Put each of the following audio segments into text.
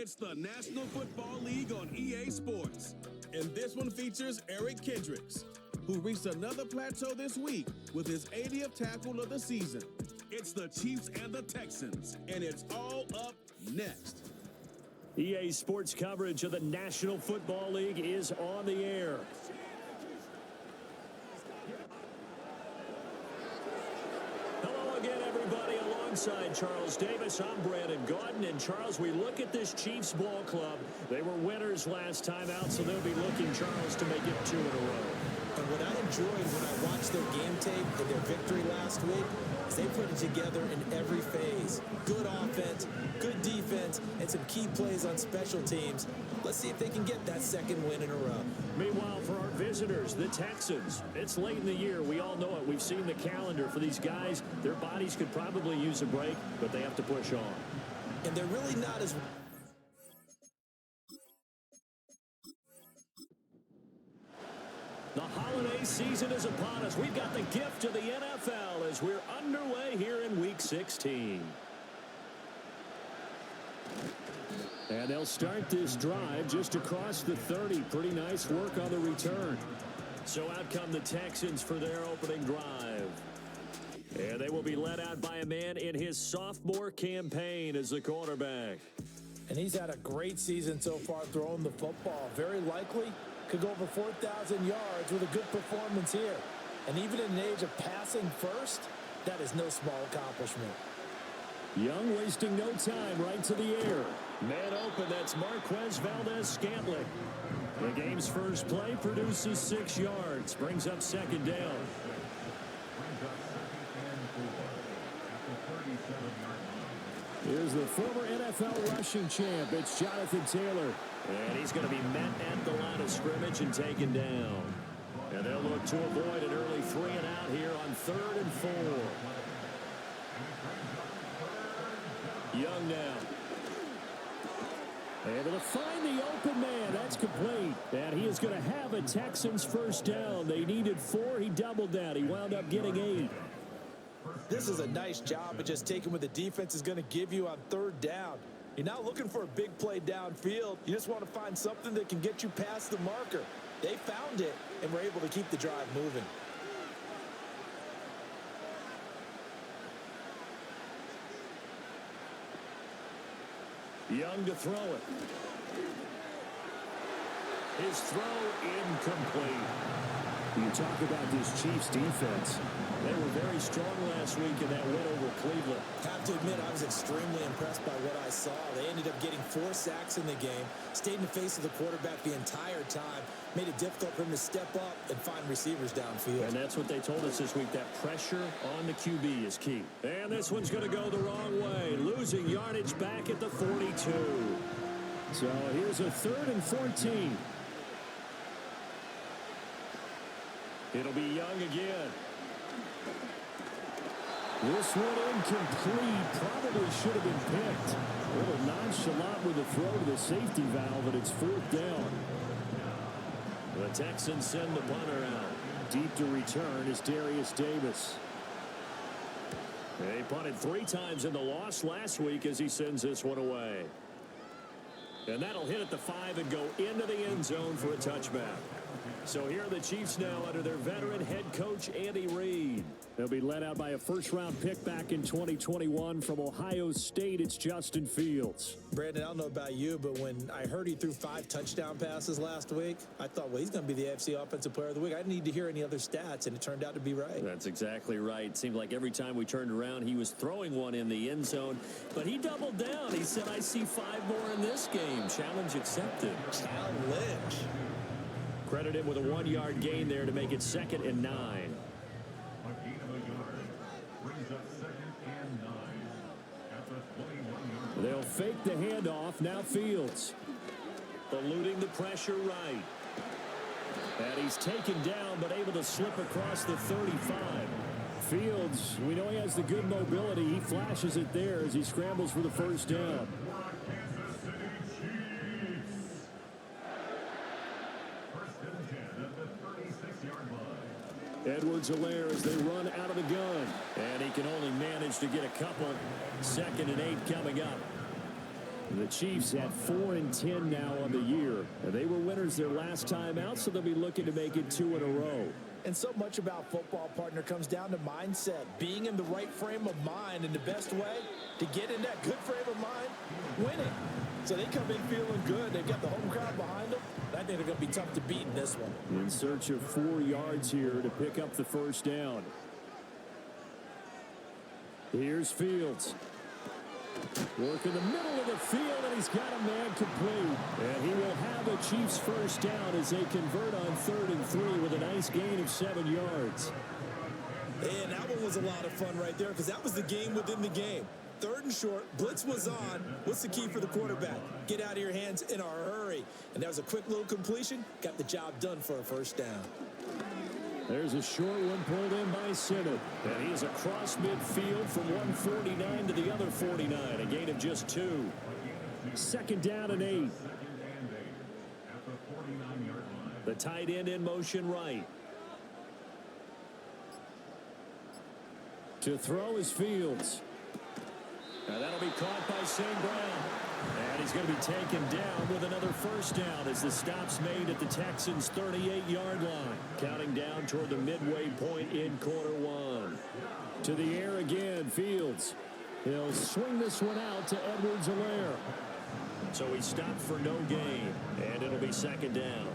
It's the National Football League on EA Sports. And this one features Eric Kendricks, who reached another plateau this week with his 80th tackle of the season. It's the Chiefs and the Texans, and it's all up next. EA Sports coverage of the National Football League is on the air. Hello again, everybody. Alongside Charles Davis, I'm Brandon Gaudin. And Charles, we look at this Chiefs ball club. They were winners last time out, so they'll be looking, Charles, to make it 2 in a row. And what I enjoyed when I watched their game tape and their victory last week is they put it together in every phase. Good offense, good defense, and some key plays on special teams. Let's see if they can get that second win in a row. Meanwhile, for our visitors, the Texans, it's late in the year. We all know it. We've seen the calendar for these guys. Their bodies could probably use a break, but they have to push on. And they're really not as... The holiday season is upon us. We've got the gift of the NFL as we're underway here in Week 16. And they'll start this drive just across the 30. Pretty nice work on the return. So out come the Texans for their opening drive. And they will be led out by a man in his sophomore campaign as the quarterback. And he's had a great season so far throwing the football. Very likely could go over 4,000 yards with a good performance here. And even in an age of passing first, that is no small accomplishment. Young wasting no time, right to the air. Man open, that's Marquez Valdez-Scantling. The game's first play produces 6 yards, brings up second down. Here's the former NFL rushing champ. It's Jonathan Taylor. And he's going to be met at the line of scrimmage and taken down. And they'll look to avoid an early 3 and out here on 3rd and 4. Young now. Able to find the open man. That's complete. And he is going to have a Texans first down. They needed 4. He doubled that. He wound up getting 8. This is a nice job of just taking what the defense is going to give you on 3rd down. You're not looking for a big play downfield. You just want to find something that can get you past the marker. They found it and were able to keep the drive moving. Young to throw it. His throw incomplete. You talk about this Chiefs defense. They were very strong last week in that win over Cleveland. Have to admit, I was extremely impressed by what I saw. They ended up getting 4 sacks in the game, stayed in the face of the quarterback the entire time, made it difficult for him to step up and find receivers downfield. And that's what they told us this week, that pressure on the QB is key. And this one's going to go the wrong way, losing yardage back at the 42. So here's a 3rd and 14. It'll be Young again. This one incomplete. Probably should have been picked. A little nonchalant with the throw to the safety valve, and it's 4th down. The Texans send the punter out. Deep to return is Darius Davis. They punted 3 times in the loss last week as he sends this one away. And that'll hit at the 5 and go into the end zone for a touchback. So here are the Chiefs now under their veteran head coach, Andy Reid. They'll be led out by a first-round pick back in 2021 from Ohio State. It's Justin Fields. Brandon, I don't know about you, but when I heard he threw 5 touchdown passes last week, I thought, well, he's going to be the AFC Offensive Player of the Week. I didn't need to hear any other stats, and it turned out to be right. That's exactly right. It seemed like every time we turned around, he was throwing one in the end zone. But he doubled down. He said, I see 5 more in this game. Challenge accepted. Challenge. Credit him with a 1-yard gain there to make it 2nd and 9. They'll fake the handoff. Now Fields. Eluding the pressure right. And he's taken down but able to slip across the 35. Fields, we know he has the good mobility. He flashes it there as he scrambles for the first down. Edwards-Helaire as they run out of the gun. And he can only manage to get a couple. 2nd and 8 coming up. The Chiefs at 4-10 now on the year. They were winners their last time out, so they'll be looking to make it 2 in a row. And so much about football, partner, comes down to mindset. Being in the right frame of mind, and the best way to get in that good frame of mind, winning. So they come in feeling good. They've got the home crowd behind them. I think they're going to be tough to beat in this one. In search of 4 yards here to pick up the first down. Here's Fields. Work in the middle of the field, and he's got a man complete. And he will have a Chiefs first down as they convert on 3rd and 3 with a nice gain of 7 yards. And that one was a lot of fun right there because that was the game within the game. 3rd and short, blitz was on. What's the key for the quarterback? Get out of your hands in a hurry. And that was a quick little completion. Got the job done for a first down. There's a short one pulled in by Simmons. And he is across midfield from 149 to the other 49. A gain of just 2. 2nd down and 8. The tight end in motion right. To throw is Fields. Now that'll be caught by St. Brown. And he's going to be taken down with another first down as the stop's made at the Texans' 38-yard line. Counting down toward the midway point in quarter 1. To the air again, Fields. He'll swing this one out to Edwards-Helaire. So he stopped for no gain, and it'll be 2nd down.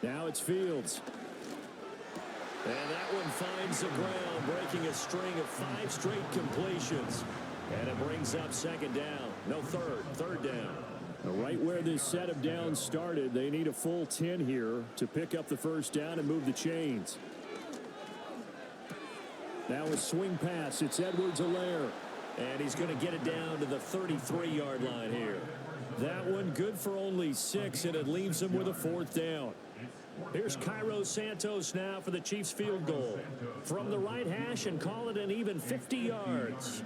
Now it's Fields. And that one finds the ground, breaking a string of 5 straight completions. And it brings up 2nd down. No, 3rd down. Right where this set of downs started, they need a full 10 here to pick up the first down and move the chains. Now a swing pass. It's Edwards-Helaire. And he's going to get it down to the 33-yard line here. That one good for only 6, and it leaves him with a 4th down. Here's Cairo Santos now for the Chiefs field goal. From the right hash and call it an even 50 yards.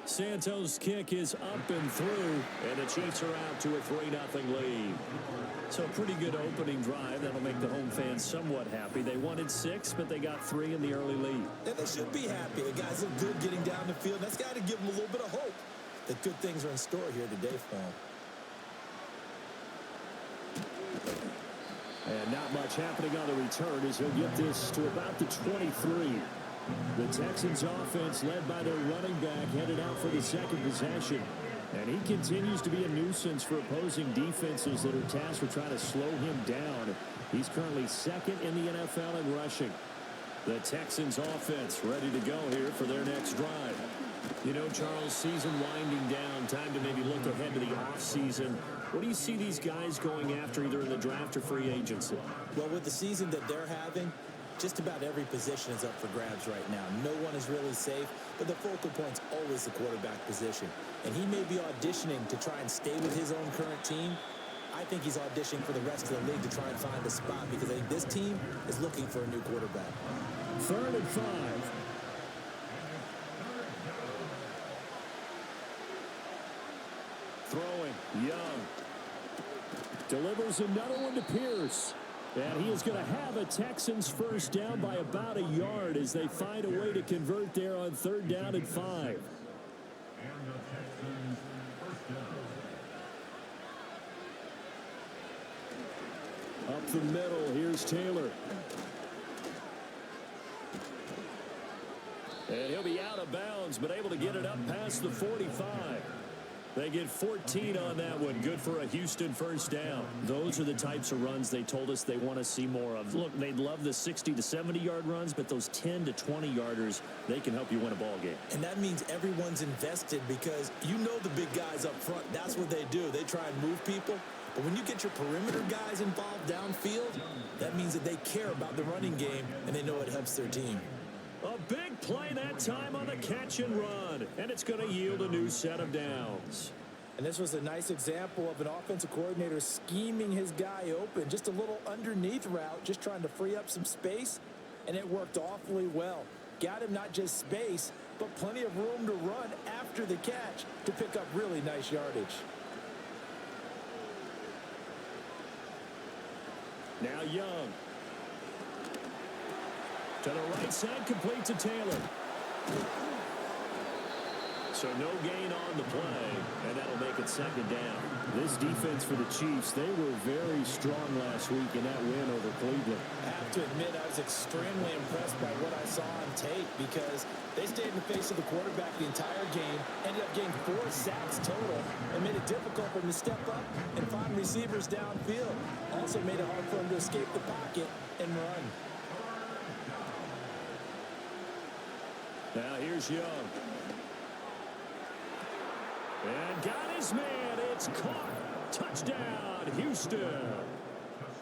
Santos' kick is up and through, and the Chiefs are out to a 3-0 lead. So a pretty good opening drive. That'll make the home fans somewhat happy. They wanted 6, but they got 3 in the early lead. And they should be happy. The guys look good getting down the field. That's got to give them a little bit of hope that good things are in store here today for them. And not much happening on the return as he'll get this to about the 23. The Texans offense led by their running back headed out for the 2nd possession. And he continues to be a nuisance for opposing defenses that are tasked with trying to slow him down. He's currently 2nd in the NFL in rushing. The Texans offense ready to go here for their next drive. You know, Charles, season winding down, time to maybe look ahead to the offseason. What do you see these guys going after either in the draft or free agency? Well, with the season that they're having, just about every position is up for grabs right now. No one is really safe, but the focal point's always the quarterback position. And he may be auditioning to try and stay with his own current team. I think he's auditioning for the rest of the league to try and find a spot because I think this team is looking for a new quarterback. 3rd and 5. Throwing, Young. Delivers another one to Pierce. And he is going to have a Texans first down by about a yard as they find a way to convert there on 3rd down and 5. Up the middle, here's Taylor. And he'll be out of bounds, but able to get it up past the 45. They get 14 on that one. Good for a Houston first down. Those are the types of runs they told us they want to see more of. Look, they'd love the 60 to 70-yard runs, but those 10 to 20-yarders, they can help you win a ball game. And that means everyone's invested because you know the big guys up front. That's what they do. They try and move people. But when you get your perimeter guys involved downfield, that means that they care about the running game and they know it helps their team. A big play that time on the catch and run, and it's going to yield a new set of downs. And this was a nice example of an offensive coordinator scheming his guy open. Just a little underneath route, just trying to free up some space, and it worked awfully well. Got him not just space, but plenty of room to run after the catch to pick up really nice yardage. Now Young. To the right side, complete to Taylor. So no gain on the play, and that'll make it second down. This defense for the Chiefs, they were very strong last week in that win over Cleveland. I have to admit, I was extremely impressed by what I saw on tape because they stayed in the face of the quarterback the entire game, ended up getting 4 sacks total, and made it difficult for him to step up and find receivers downfield. Also made it hard for him to escape the pocket and run. Now here's Young. And got his man. It's caught. Touchdown, Houston.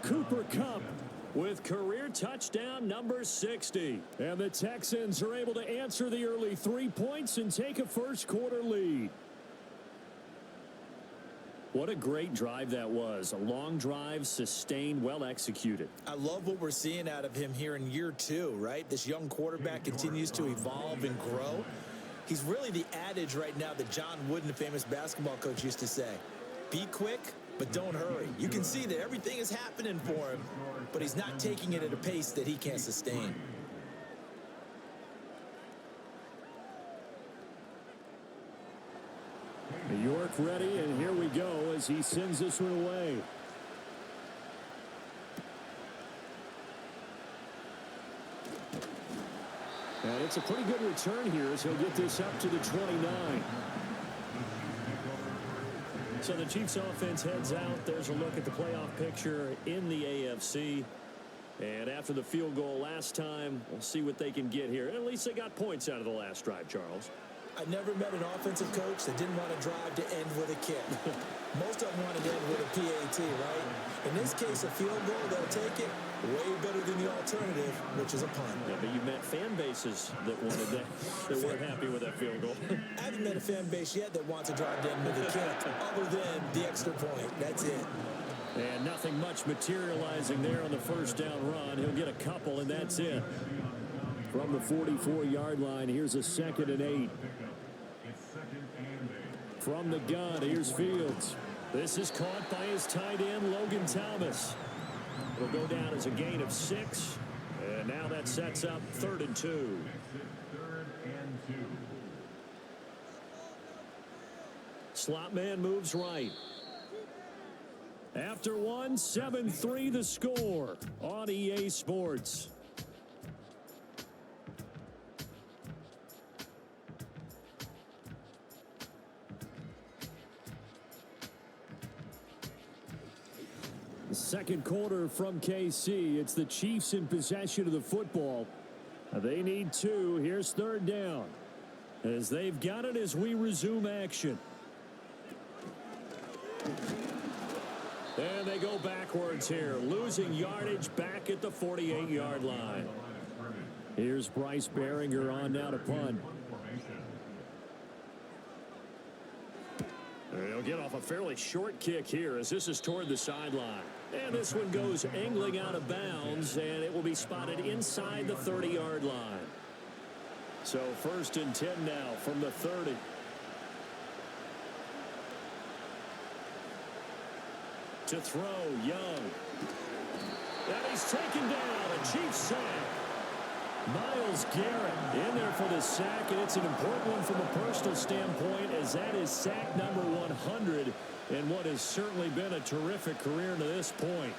Cooper Kupp with career touchdown number 60. And the Texans are able to answer the early 3 points and take a first-quarter lead. What a great drive that was. A long drive, sustained, well executed. I love what we're seeing out of him here in year 2, right? This young quarterback continues to evolve and grow. He's really the adage right now that John Wooden, the famous basketball coach, used to say. Be quick, but don't hurry. You can see that everything is happening for him, but he's not taking it at a pace that he can't sustain. New York ready, and here we go as he sends this one away. And it's a pretty good return here as he'll get this up to the 29. So the Chiefs offense heads out. There's a look at the playoff picture in the AFC. And after the field goal last time, we'll see what they can get here. At least they got points out of the last drive, Charles. I never met an offensive coach that didn't want to drive to end with a kick. Most of them wanted to end with a PAT, right? In this case, a field goal, they'll take it way better than the alternative, which is a punt. Yeah, but you met fan bases that wanted that, that weren't happy with that field goal. I haven't met a fan base yet that wants to drive to end with a kick, other than the extra point. That's it. And nothing much materializing there on the first down run. He'll get a couple, and that's it. From the 44-yard line, here's a 2nd and 8. From the gun, here's Fields. This is caught by his tight end, Logan Thomas. It'll go down as a gain of 6. And now that sets up 3rd and 2. Slot man moves right. After one, 7-3 the score on EA Sports. Second quarter from KC. It's the Chiefs in possession of the football. They need 2. Here's 3rd down. As they've got it as we resume action. And they go backwards here, losing yardage back at the 48-yard line. Here's Bryce Behringer on now to punt. They'll get off a fairly short kick here as this is toward the sideline. And this one goes angling out of bounds, and it will be spotted inside the 30-yard line. So 1st and 10 now from the 30. To throw, Young. And he's taken down, a Chiefs sack. Myles Garrett in there for the sack, and it's an important one from a personal standpoint as that is sack number 100 in what has certainly been a terrific career to this point.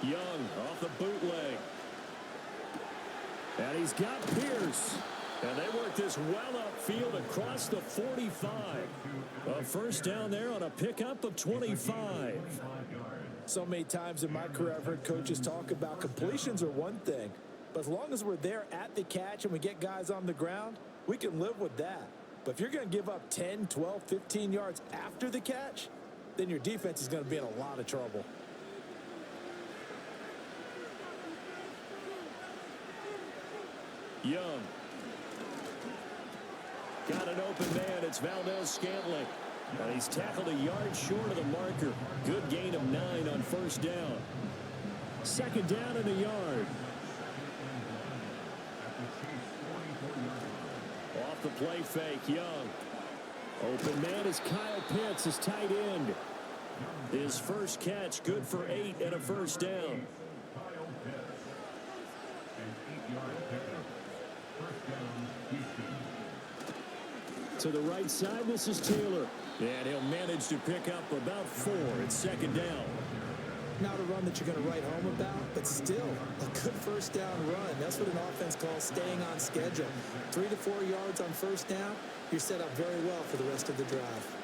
Young off the bootleg. And he's got Pierce. And they work this well upfield across the 45. A first down there on a pickup of 25. So many times in my career, I've heard coaches talk about completions are one thing. But as long as we're there at the catch and we get guys on the ground, we can live with that. But if you're going to give up 10, 12, 15 yards after the catch, then your defense is going to be in a lot of trouble. Young. Got an open man. It's Valdez-Scantling. And he's tackled a yard short of the marker. Good gain of 9 on first down. 2nd down and a yard. Off the play fake, Young. Open man is Kyle Pitts, his tight end. His first catch, good for 8 and a first down. To the right side, this is Taylor. And he'll manage to pick up about 4. It's second down. Not a run that you're going to write home about, but still a good first down run. That's what an offense calls staying on schedule. 3 to 4 yards on first down, you're set up very well for the rest of the drive.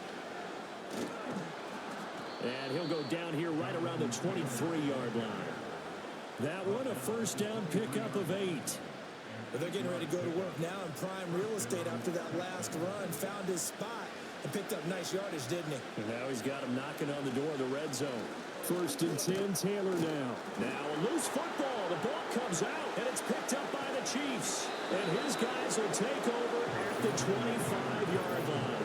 And he'll go down here right around the 23-yard line. That one, a first down pickup of 8. But they're getting ready to go to work now in prime real estate after that last run. Found his spot and picked up nice yardage, didn't he? And now he's got him knocking on the door of the red zone. First and 10, Taylor now. Now a loose football. The ball comes out, and it's picked up by the Chiefs. And his guys will take over at the 25-yard line.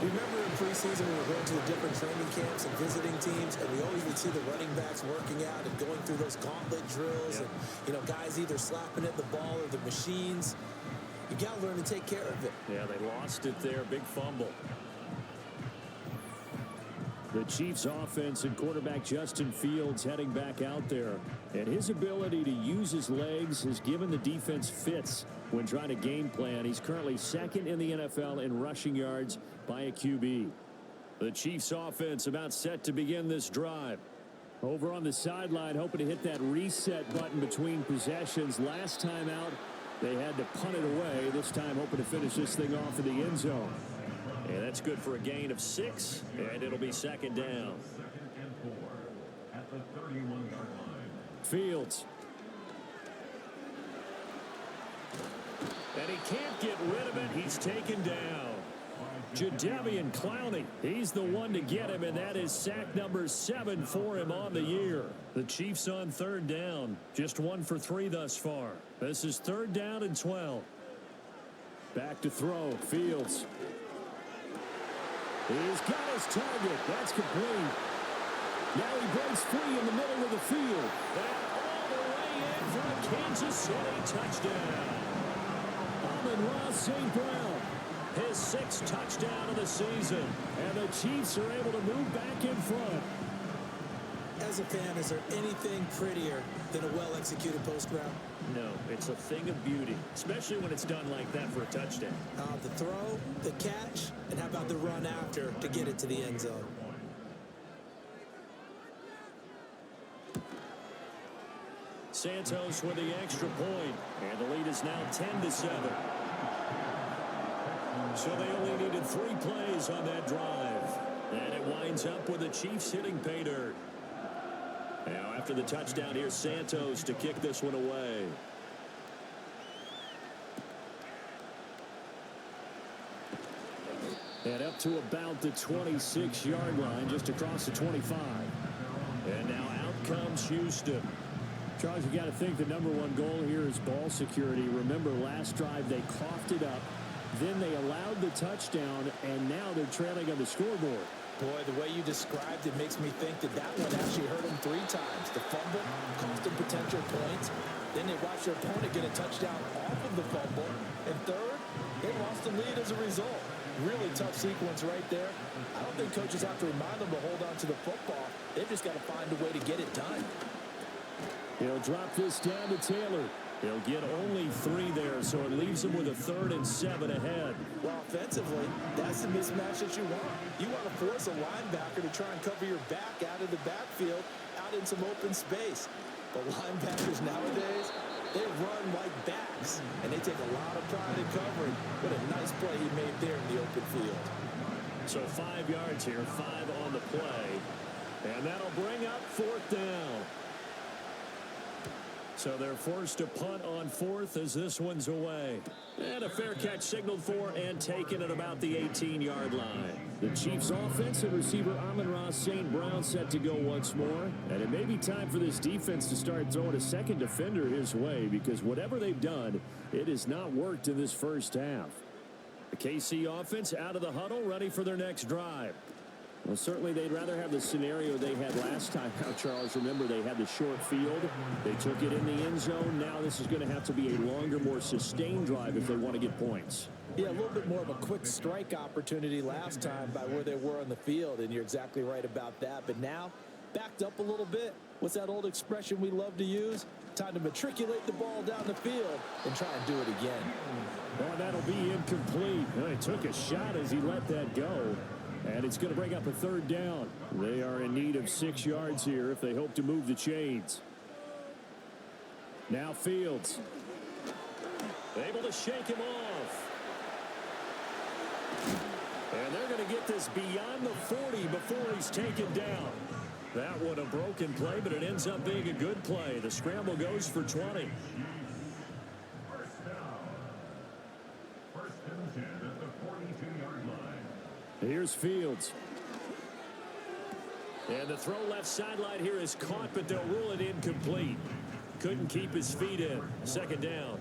Remember in preseason we were going to the different training camps and visiting teams, and we always would see the running backs working out and going through those gauntlet drills, and guys either slapping at the ball or the machines. You got to learn to take care of it. Yeah, they lost it there. Big fumble. The Chiefs offense and quarterback Justin Fields heading back out there. And his ability to use his legs has given the defense fits when trying to game plan. He's currently second in the NFL in rushing yards by a QB. The Chiefs offense about set to begin this drive. Over on the sideline, hoping to hit that reset button between possessions. Last time out, they had to punt it away. This time hoping to finish this thing off in the end zone. And that's good for a gain of 6, and it'll be second down. Fields. And he can't get rid of it. He's taken down. Jadeveon Clowney. He's the one to get him, and that is sack number 7 for him on the year. The Chiefs on third down. Just 1 for 3 thus far. This is third down and 12. Back to throw. Fields. He's got his target. That's complete. Now he breaks free in the middle of the field. And all the way in for a Kansas City touchdown. Amon-Ra St. Brown. His 6th touchdown of the season. And the Chiefs are able to move back in front. As a fan, is there anything prettier than a well-executed post route? No, it's a thing of beauty, especially when it's done like that for a touchdown. The throw, the catch, and how about the run after to get it to the end zone? Santos with the extra point, and the lead is now 10-7. So they only needed 3 plays on that drive, and it winds up with the Chiefs hitting pay dirt. Now after the touchdown, here's Santos to kick this one away. And up to about the 26-yard line, just across the 25. And now out comes Houston. Charles, you got to think the number 1 goal here is ball security. Remember, last drive they coughed it up. Then they allowed the touchdown, and now they're trailing on the scoreboard. Boy, the way you described it makes me think that one actually hurt them 3 times. The fumble cost them potential points. Then they watched their opponent get a touchdown off of the fumble. And third, they lost the lead as a result. Really tough sequence right there. I don't think coaches have to remind them to hold on to the football. They've just got to find a way to get it done. He'll drop this down to Taylor. He'll get only 3 there, so it leaves him with a 3rd and 7 ahead. Well, offensively, that's the mismatch that you want. You want to force a linebacker to try and cover your back out of the backfield, out in some open space. But linebackers nowadays, they run like backs, and they take a lot of pride in covering. What a nice play he made there in the open field. So 5 yards here, 5 on the play. And that'll bring up 4th down. So they're forced to punt on 4th as this one's away. And a fair catch signaled for and taken at about the 18-yard line. The Chiefs offense and receiver Amon-Ra St. Brown set to go once more. And it may be time for this defense to start throwing a second defender his way, because whatever they've done, it has not worked in this first half. The KC offense out of the huddle, ready for their next drive. Well, certainly they'd rather have the scenario they had last time out, Charles. Remember, they had the short field. They took it in the end zone. Now this is going to have to be a longer, more sustained drive if they want to get points. Yeah, a little bit more of a quick strike opportunity last time by where they were on the field, and you're exactly right about that. But now backed up a little bit. What's that old expression we love to use? Time to matriculate the ball down the field and try and do it again. Well, that'll be incomplete. He took a shot as he let that go. And it's going to bring up a third down. They are in need of 6 yards here if they hope to move the chains. Now Fields. Able to shake him off. And they're going to get this beyond the 40 before he's taken down. That one a broken play, but it ends up being a good play. The scramble goes for 20. Here's Fields. And the throw left sideline here is caught, but they'll rule it incomplete. Couldn't keep his feet in. Second down.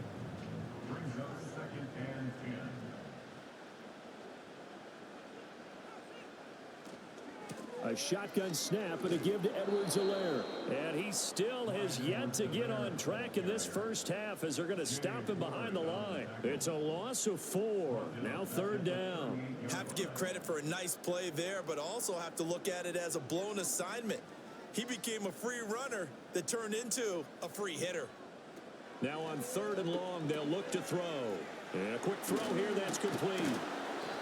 A shotgun snap and a give to Edwards-Helaire. And he still has yet to get on track in this first half as they're going to stop him behind the line. It's a loss of 4. Now third down. Have to give credit for a nice play there, but also have to look at it as a blown assignment. He became a free runner that turned into a free hitter. Now on third and long, they'll look to throw. And a quick throw here, that's complete.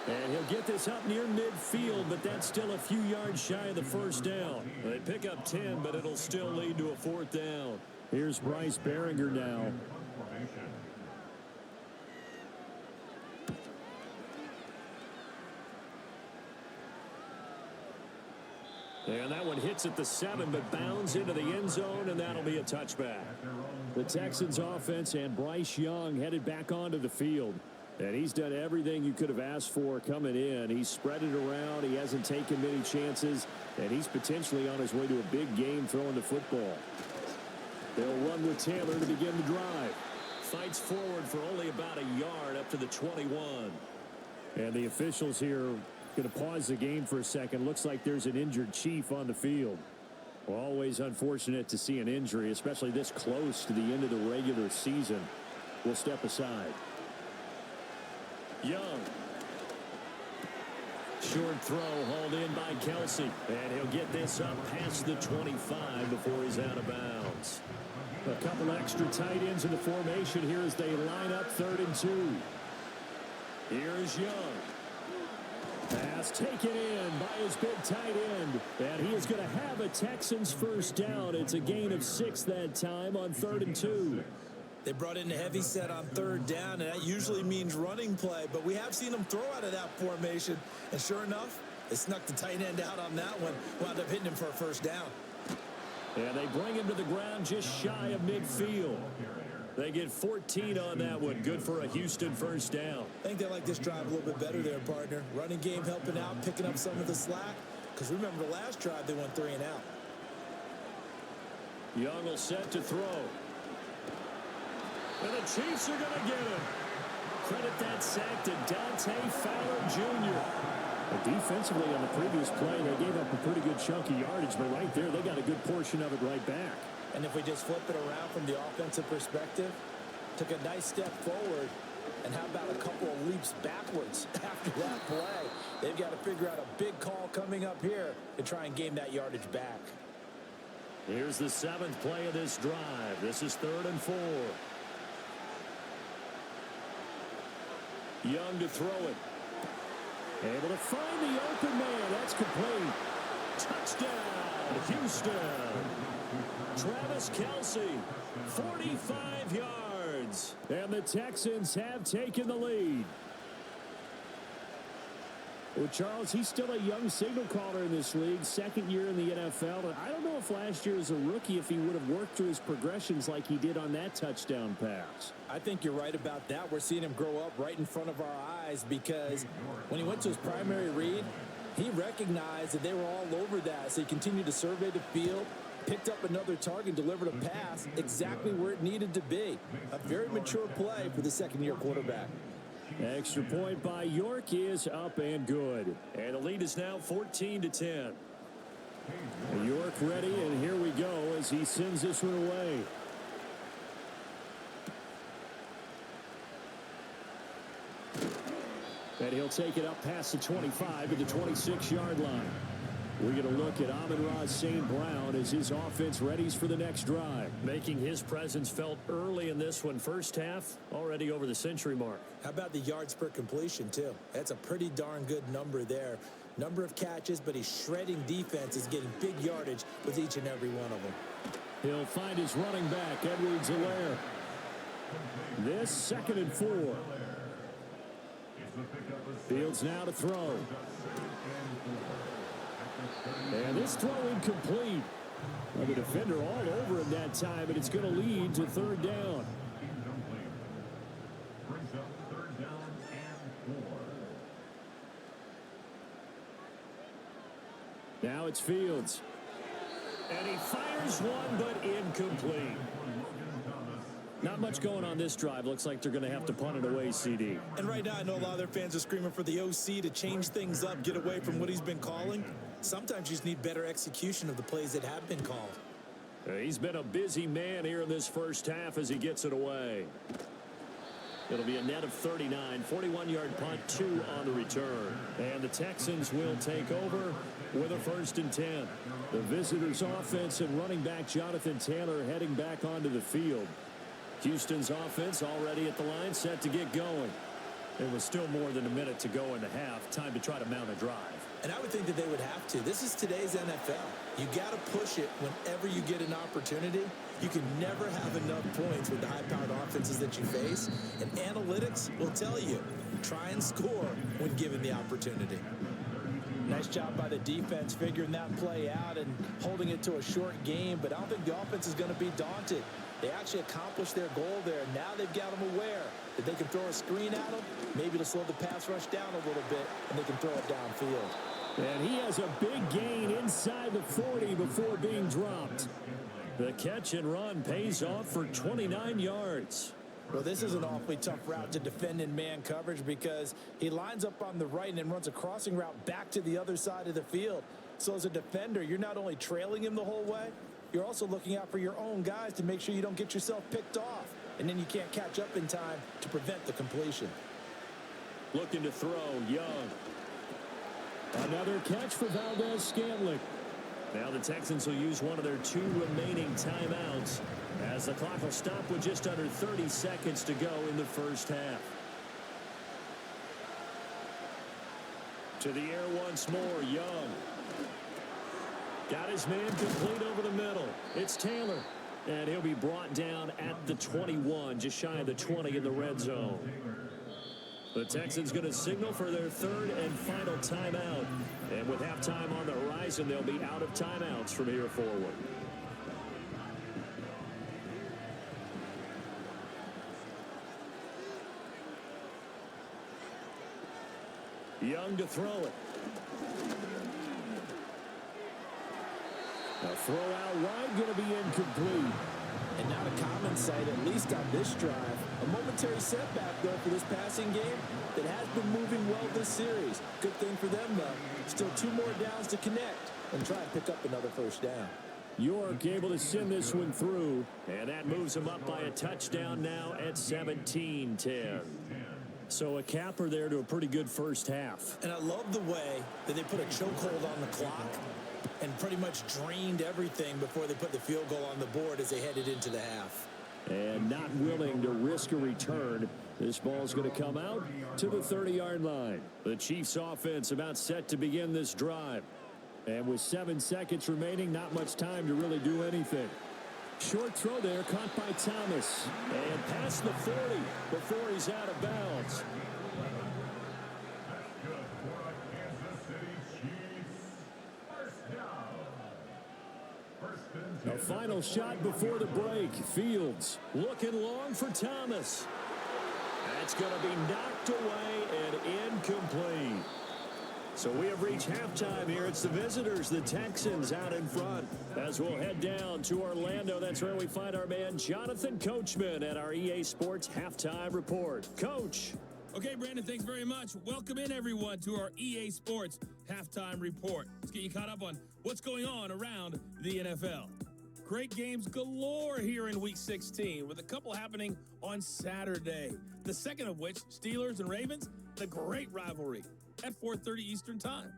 And he'll get this up near midfield, but that's still a few yards shy of the first down. They pick up 10, but it'll still lead to a fourth down. Here's Bryce Behringer now. And that one hits at the 7, but bounds into the end zone, and that'll be a touchback. The Texans offense and Bryce Young headed back onto the field. And he's done everything you could have asked for coming in. He's spread it around. He hasn't taken many chances. And he's potentially on his way to a big game throwing the football. They'll run with Taylor to begin the drive. Fights forward for only about a yard up to the 21. And the officials here going to pause the game for a second. Looks like there's an injured Chief on the field. Well, always unfortunate to see an injury, especially this close to the end of the regular season. We'll step aside. Young. Short throw hauled in by Kelsey. And he'll get this up past the 25 before he's out of bounds. A couple extra tight ends in the formation here as they line up 3rd and 2. Here's Young. Pass taken in by his big tight end. And he is going to have a Texans first down. It's a gain of 6 that time on 3rd and 2. They brought in a heavy set on 3rd down, and that usually means running play. But we have seen them throw out of that formation. And sure enough, they snuck the tight end out on that one. Wound up hitting him for a first down. And they bring him to the ground just shy of midfield. They get 14 on that one. Good for a Houston first down. I think they like this drive a little bit better there, partner. Running game helping out, picking up some of the slack. Because remember the last drive, they went 3 and out. Young will set to throw. And the Chiefs are going to get him. Credit that sack to Dante Fowler Jr. Defensively on the previous play, they gave up a pretty good chunk of yardage, but right there, they got a good portion of it right back. And if we just flip it around from the offensive perspective, took a nice step forward, and how about a couple of leaps backwards after that play? They've got to figure out a big call coming up here to try and gain that yardage back. Here's the 7th play of this drive. This is 3rd and 4. Young to throw it. Able to find the open man. That's complete. Touchdown, Houston. Travis Kelsey, 45 yards. And the Texans have taken the lead. Well, Charles, he's still a young signal caller in this league, 2nd year in the NFL. And I don't know if last year as a rookie, if he would have worked through his progressions like he did on that touchdown pass. I think you're right about that. We're seeing him grow up right in front of our eyes because when he went to his primary read, he recognized that they were all over that. So he continued to survey the field, picked up another target, delivered a pass exactly where it needed to be. A very mature play for the 2nd-year quarterback. Extra point by York is up and good. And the lead is now 14-10. York ready, and here we go as he sends this one away. And he'll take it up past the 25 to the 26-yard line. We get a look at Amon-Ra St. Brown as his offense readies for the next drive. Making his presence felt early in this one. First half, already over the century mark. How about the yards per completion, too? That's a pretty darn good number there. Number of catches, but he's shredding defenses, getting big yardage with each and every one of them. He'll find his running back, Edwards-Helaire. This 2nd and 4. Fields now to throw. And this throw incomplete. Well, the defender all over him that time, and it's going to lead to 3rd down. Now it's Fields. And he fires one, but incomplete. Not much going on this drive. Looks like they're going to have to punt it away, CD. And right now, I know a lot of their fans are screaming for the OC to change things up, get away from what he's been calling. Sometimes you just need better execution of the plays that have been called. He's been a busy man here in this first half as he gets it away. It'll be a net of 39, 41-yard punt, 2 on the return. And the Texans will take over with a 1st and 10. The visitors' offense and running back Jonathan Taylor heading back onto the field. Houston's offense already at the line, set to get going. There was still more than a minute to go in the half. Time to try to mount a drive. And I would think that they would have to. This is today's NFL. You got to push it whenever you get an opportunity. You can never have enough points with the high-powered offenses that you face. And analytics will tell you, try and score when given the opportunity. Nice job by the defense figuring that play out and holding it to a short game. But I don't think the offense is going to be daunted. They actually accomplished their goal there. Now they've got them aware that they can throw a screen at them, maybe to slow the pass rush down a little bit, and they can throw it downfield. And he has a big gain inside the 40 before being dropped. The catch and run pays off for 29 yards. Well, this is an awfully tough route to defend in man coverage because he lines up on the right and then runs a crossing route back to the other side of the field. So as a defender, you're not only trailing him the whole way, you're also looking out for your own guys to make sure you don't get yourself picked off. And then you can't catch up in time to prevent the completion. Looking to throw, Young. Another catch for Valdez-Scantling. Now the Texans will use one of their 2 remaining timeouts as the clock will stop with just under 30 seconds to go in the first half. To the air once more, Young. Got his man complete over the middle. It's Taylor. And he'll be brought down at the 21, just shy of the 20 in the red zone. The Texans going to signal for their 3rd and final timeout. And with halftime on the horizon, they'll be out of timeouts from here forward. Young to throw it. A throw out wide going to be incomplete. And not a common sight, at least on this drive. A momentary setback, though, for this passing game that has been moving well this series. Good thing for them, though. Still 2 more downs to connect and try and pick up another 1st down. York able to send this one through. And that moves them up by a touchdown now at 17-10. So a capper there to a pretty good first half. And I love the way that they put a chokehold on the clock and pretty much drained everything before they put the field goal on the board as they headed into the half. And not willing to risk a return. This ball's going to come out to the 30-yard line. The Chiefs offense about set to begin this drive. And with 7 seconds remaining, not much time to really do anything. Short throw there, caught by Thomas. And past the 40 before he's out of bounds. A final shot before the break. Fields looking long for Thomas. That's going to be knocked away and incomplete. So we have reached halftime here. It's the visitors, the Texans, out in front. As we'll head down to Orlando, that's where we find our man Jonathan Coachman at our EA Sports Halftime Report. Coach. Okay, Brandon, thanks very much. Welcome in, everyone, to our EA Sports Halftime Report. Let's get you caught up on what's going on around the NFL. Great games galore here in Week 16, with a couple happening on Saturday. The second of which, Steelers and Ravens, the great rivalry at 4:30 Eastern Time.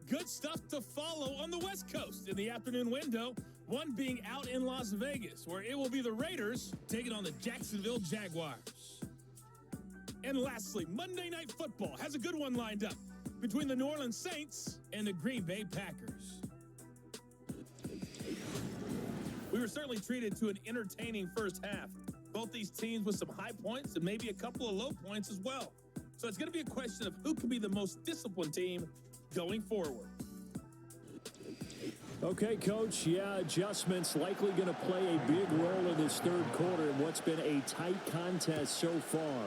good stuff to follow on the West Coast in the afternoon window, one being out in Las Vegas, where it will be the Raiders taking on the Jacksonville Jaguars. And lastly, Monday Night Football has a good one lined up between the New Orleans Saints and the Green Bay Packers. We were certainly treated to an entertaining first half. Both these teams with some high points and maybe a couple of low points as well. So it's going to be a question of who can be the most disciplined team going forward. Okay, Coach. Yeah, adjustments likely going to play a big role in this third quarter in what's been a tight contest so far.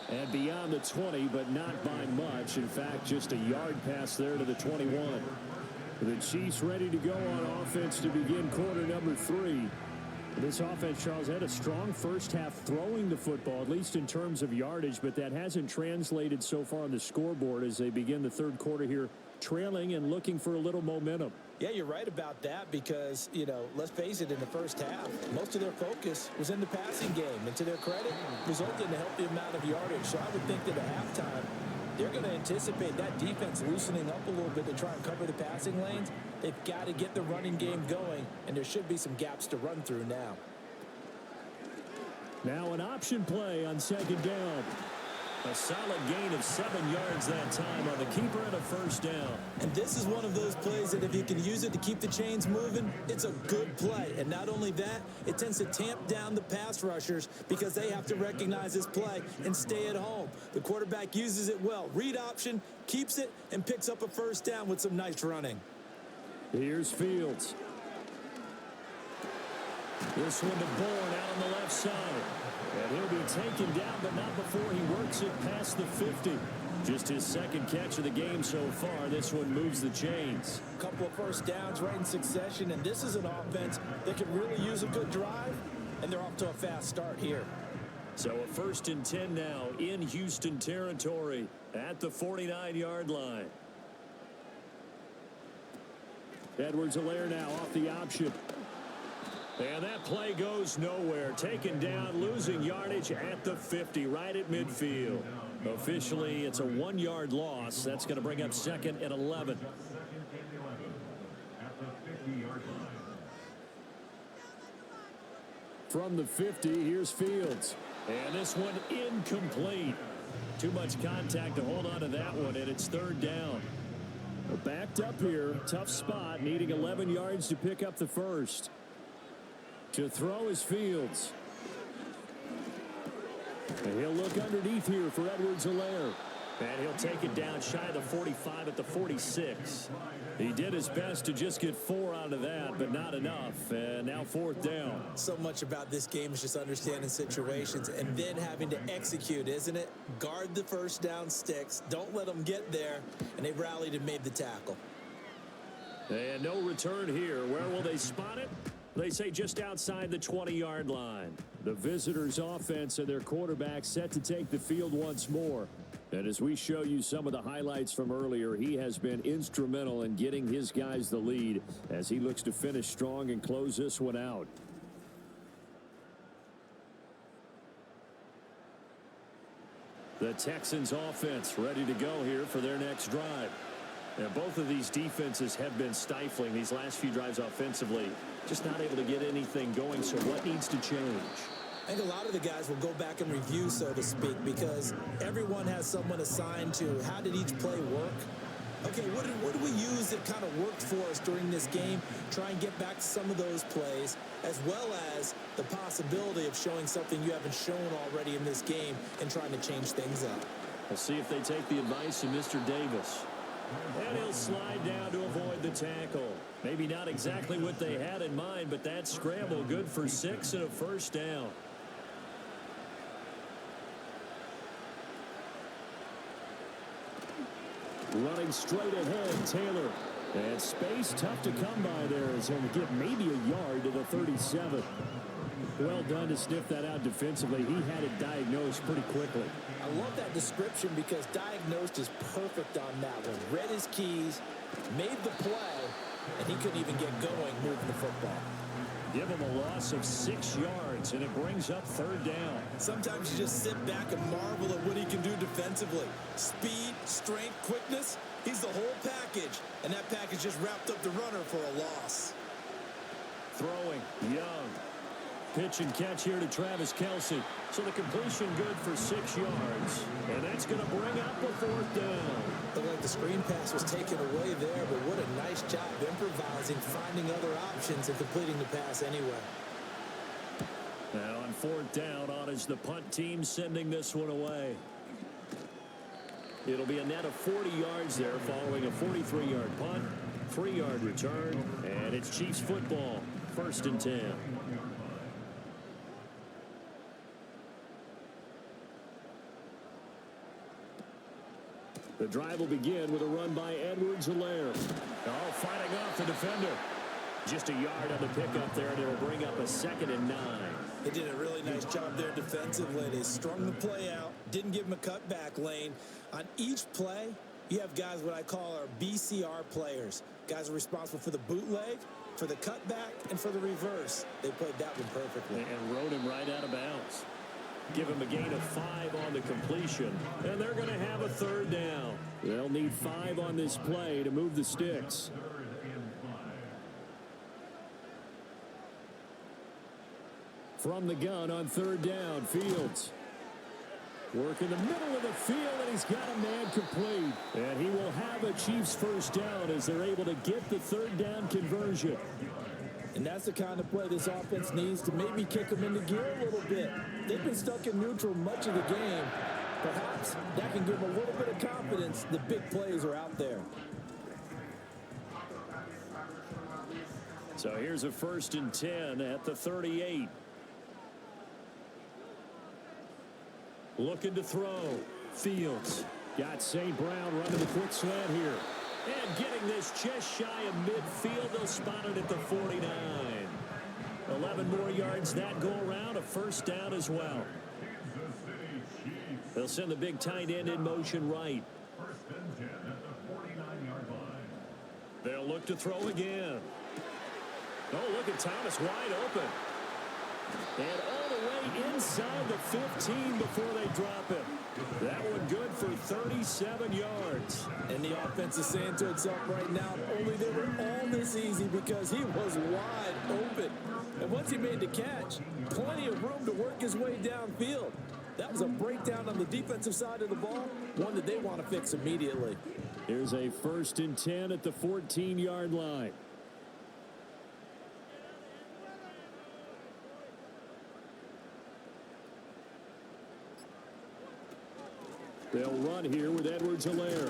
And beyond the 20, but not by much. In fact, just a yard pass there to the 21. The Chiefs ready to go on offense to begin quarter number 3. This offense, Charles, had a strong first half throwing the football, at least in terms of yardage, but that hasn't translated so far on the scoreboard as they begin the third quarter here, trailing and looking for a little momentum. Yeah, you're right about that because, let's face it, in the first half, most of their focus was in the passing game. And to their credit, resulted in a healthy amount of yardage. So I would think that at halftime, they're going to anticipate that defense loosening up a little bit to try and cover the passing lanes. They've got to get the running game going, and there should be some gaps to run through now. Now an option play on second down. A solid gain of 7 yards that time on the keeper and a first down. And this is one of those plays that if you can use it to keep the chains moving, it's a good play. And not only that, it tends to tamp down the pass rushers because they have to recognize this play and stay at home. The quarterback uses it well. Read option, keeps it, and picks up a first down with some nice running. Here's Fields. This one to Bourne out on the left side. And he'll be taken down, but not before he works it past the 50. Just his second catch of the game so far. This one moves the chains. A couple of first downs right in succession, and this is an offense that can really use a good drive, and they're off to a fast start here. So a 1st and 10 now in Houston territory at the 49-yard line. Edwards-Helaire now off the option. And that play goes nowhere. Taken down, losing yardage at the 50, right at midfield. Officially, it's a 1-yard loss. That's going to bring up 2nd and 11. From the 50, here's Fields. And this one incomplete. Too much contact to hold on to that one, and it's 3rd down. Backed up here, tough spot, needing 11 yards to pick up the first. To throw is Fields. And he'll look underneath here for Edwards-Helaire. And he'll take it down shy of the 45 at the 46. He did his best to just get 4 out of that, but not enough. And now 4th down. So much about this game is just understanding situations and then having to execute, isn't it? Guard the first down sticks. Don't let them get there. And they rallied and made the tackle. And no return here. Where will they spot it? They say just outside the 20-yard line. The visitors' offense and their quarterback set to take the field once more. And as we show you some of the highlights from earlier, he has been instrumental in getting his guys the lead as he looks to finish strong and close this one out. The Texans' offense ready to go here for their next drive. Now, both of these defenses have been stifling these last few drives offensively. Just not able to get anything going, so what needs to change? I think a lot of the guys will go back and review, so to speak, because everyone has someone assigned to how did each play work. Okay, what did we use that kind of worked for us during this game? Try and get back to some of those plays, as well as the possibility of showing something you haven't shown already in this game and trying to change things up. We'll see if they take the advice of Mr. Davis. And he'll slide down to avoid the tackle. Maybe not exactly what they had in mind, but that scramble good for 6 and a first down. Running straight ahead, Taylor. And space tough to come by there as he'll get maybe a yard to the 37. Well done to sniff that out defensively. He had it diagnosed pretty quickly. I love that description because diagnosed is perfect on that one. Read his keys, made the play, and he couldn't even get going moving the football. Give him a loss of 6 yards. yards, and it brings up third down. Sometimes you just sit back and marvel at what he can do defensively. Speed, strength, quickness, he's the whole package. And that package just wrapped up the runner for a loss. Throwing, Young. Pitch and catch here to Travis Kelce. So the completion good for 6 yards. And that's going to bring up a fourth down. Looked like the screen pass was taken away there, but what a nice job improvising, finding other options, and completing the pass anyway. Now on fourth down, on is the punt team sending this one away. It'll be a net of 40 yards there following a 43-yard punt, 3-yard return, and it's Chiefs football, 1st and 10. The drive will begin with a run by Edwards-Helaire. Oh, fighting off the defender. Just a yard on the pickup there, and it'll bring up a 2nd and 9. They did a really nice job there defensively. They strung the play out, didn't give him a cutback lane. On each play, you have guys what I call our BCR players. Guys are responsible for the bootleg, for the cutback, and for the reverse. They played that one perfectly. And rode him right out of bounds. Give him a gain of 5 on the completion, and they're going to have a third down. They'll need 5 on this play to move the sticks. From the gun on third down, Fields. Work in the middle of the field, and he's got a man complete. And he will have a Chiefs first down as they're able to get the third down conversion. And that's the kind of play this offense needs to maybe kick them into gear a little bit. They've been stuck in neutral much of the game. Perhaps that can give them a little bit of confidence. The big plays are out there. So here's a 1st and 10 at the 38. Looking to throw. Fields. Got St. Brown running the quick slant here. And getting this just shy of midfield. They'll spot it at the 49. 11 more yards that go around. A first down as well. They'll send the big tight end in motion right. They'll look to throw again. Oh, look at Thomas wide open. And all the way inside the 15 before they drop him. That one good for 37 yards. And the offense is saying to itself right now, only they were all this easy because he was wide open. And once he made the catch, plenty of room to work his way downfield. That was a breakdown on the defensive side of the ball, one that they want to fix immediately. Here's a 1st and 10 at the 14-yard line. They'll run here with Edwards-Helaire.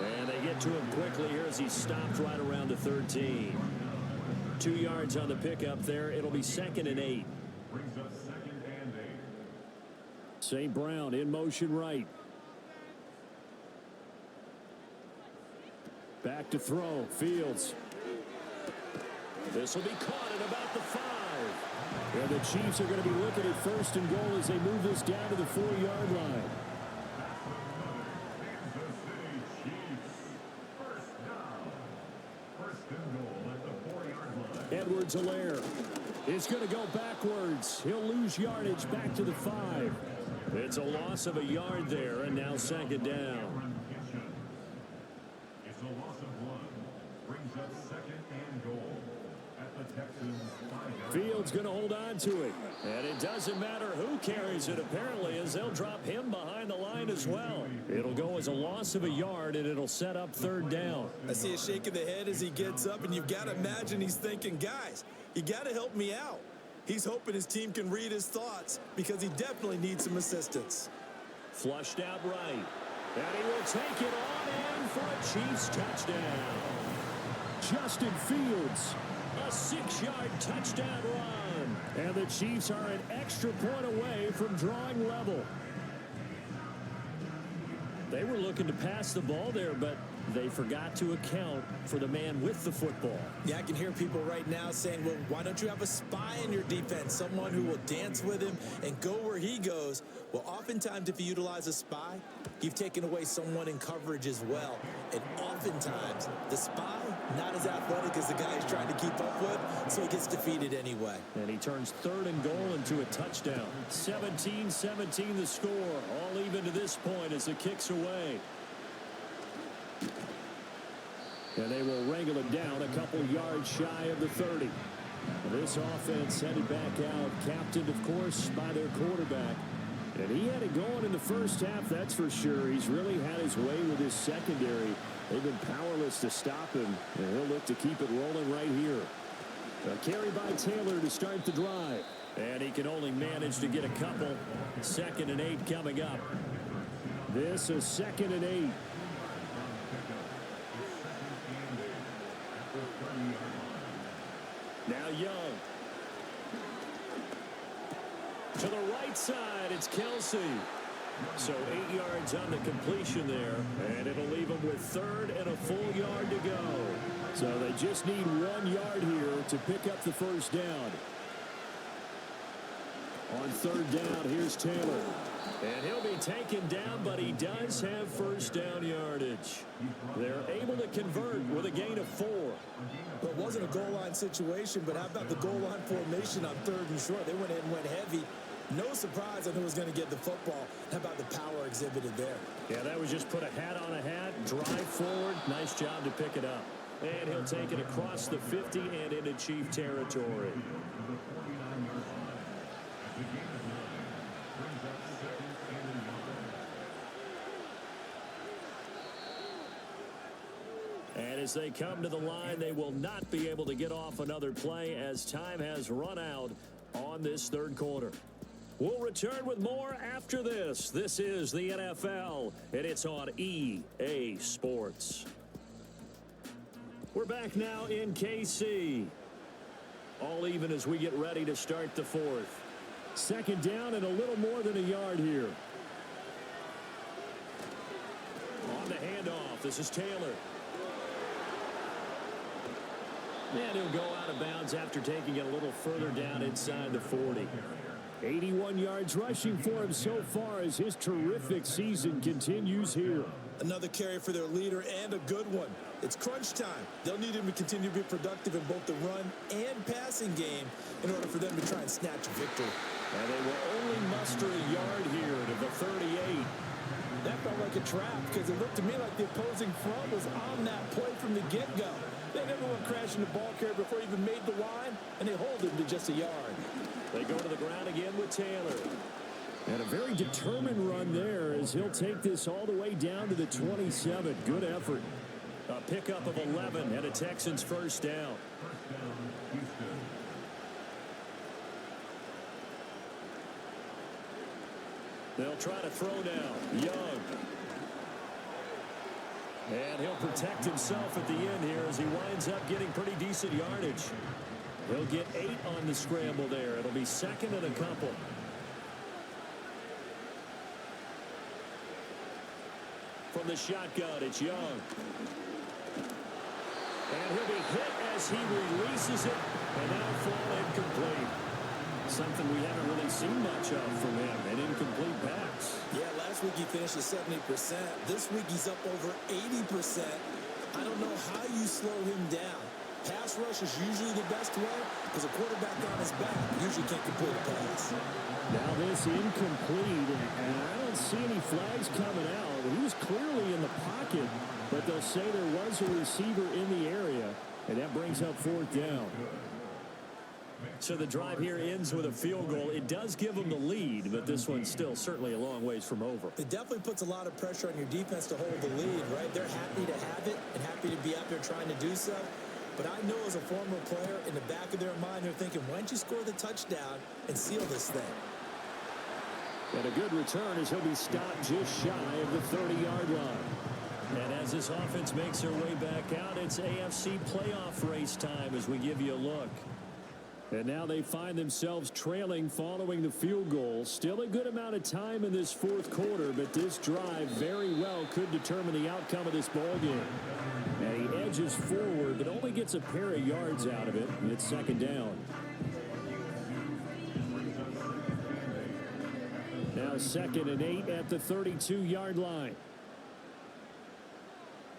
And they get to him quickly here as he stopped right around the 13. 2 yards on the pickup there. It'll be 2nd and 8. St. Brown in motion right. Back to throw. Fields. This will be caught at about the 5. And the Chiefs are going to be looking at 1st and goal as they move this down to the 4-yard line. Edwards-Helaire is going to go backwards. He'll lose yardage back to the 5. It's a loss of a yard there, and now 2nd down. It's a loss of 1. Brings up 2nd and goal at the Texans 5. Fields going to hold on to it. And it doesn't matter who carries it, apparently, as they'll drop him behind the line as well. It'll go as a loss of a yard, and it'll set up 3rd down. I see a shake of the head as he gets up, and you've got to imagine he's thinking, guys, you got to help me out. He's hoping his team can read his thoughts because he definitely needs some assistance. Flushed out right. And he will take it on in for a Chiefs touchdown. Justin Fields, a 6-yard touchdown run. And the Chiefs are an extra point away from drawing level. They were looking to pass the ball there, but they forgot to account for the man with the football. Yeah, I can hear people right now saying, well, why don't you have a spy in your defense, someone who will dance with him and go where he goes? Well, oftentimes if you utilize a spy, you've taken away someone in coverage as well. And oftentimes, the spy, not as athletic as the guy he's trying to keep up with, so he gets defeated anyway. And he turns 3rd and goal into a touchdown. 17-17 the score, all even to this point as the kick's away. And they will wrangle it down a couple yards shy of the 30. This offense headed back out, captained, of course, by their quarterback. And he had it going in the first half, that's for sure. He's really had his way with his secondary. They've been powerless to stop him, and he'll look to keep it rolling right here. A carry by Taylor to start the drive. And he can only manage to get a couple. 2nd and 8 coming up. This is 2nd and 8. Now Young. To the right side, it's Kelsey. So 8 yards on the completion there, and it'll leave them with 3rd and a full yard to go. So they just need 1 yard here to pick up the first down. On 3rd down, here's Taylor. And he'll be taken down, but he does have first down yardage. They're able to convert with a gain of 4. Well, it wasn't a goal line situation, but how about the goal line formation on 3rd and short? They went in and went heavy. No surprise on who was going to get the football. How about the power exhibited there? Yeah, that was just put a hat on a hat, drive forward. Nice job to pick it up. And he'll take it across the 50 and into Chief territory. And as they come to the line, they will not be able to get off another play as time has run out on this 3rd quarter. We'll return with more after this. This is the NFL, and it's on EA Sports. We're back now in KC. All even as we get ready to start the 4th. 2nd down and a little more than a yard here. On the handoff, this is Taylor. And he'll go out of bounds after taking it a little further down inside the 40. 81 yards rushing for him so far as his terrific season continues here. Another carry for their leader and a good one. It's crunch time. They'll need him to continue to be productive in both the run and passing game in order for them to try and snatch a victory. And they will only muster a yard here to the 38. That felt like a trap because it looked to me like the opposing front was on that play from the get-go. They never went crashing the ball carrier before he even made the line, and they hold him to just a yard. They go to the ground again with Taylor. And a very determined run there as he'll take this all the way down to the 27. Good effort. A pickup of 11 and a Texans first down. They'll try to throw now. Young. And he'll protect himself at the end here as he winds up getting pretty decent yardage. He'll get 8 on the scramble there. It'll be 2nd and a couple. From the shotgun, it's Young. And he'll be hit as he releases it, and that'll fall incomplete. Something we haven't really seen much of from him, an incomplete pass. Yeah, last week he finished at 70%. This week he's up over 80%. I don't know how you slow him down. Pass rush is usually the best way because a quarterback on his back usually can't complete a pass. Now this incomplete, and I don't see any flags coming out. He was clearly in the pocket, but they'll say there was a receiver in the area, and that brings up 4th down. So the drive here ends with a field goal. It does give them the lead, but this one's still certainly a long ways from over. It definitely puts a lot of pressure on your defense to hold the lead, right? They're happy to have it and happy to be out there trying to do so. But I know as a former player, in the back of their mind, they're thinking, why don't you score the touchdown and seal this thing? And a good return as he'll be stopped just shy of the 30-yard line. And as this offense makes their way back out, it's AFC playoff race time as we give you a look. And now they find themselves trailing following the field goal. Still a good amount of time in this fourth quarter, but this drive very well could determine the outcome of this ball game. And he edges forward, but only gets a pair of yards out of it. And it's second down. Now 2nd and 8 at the 32-yard line.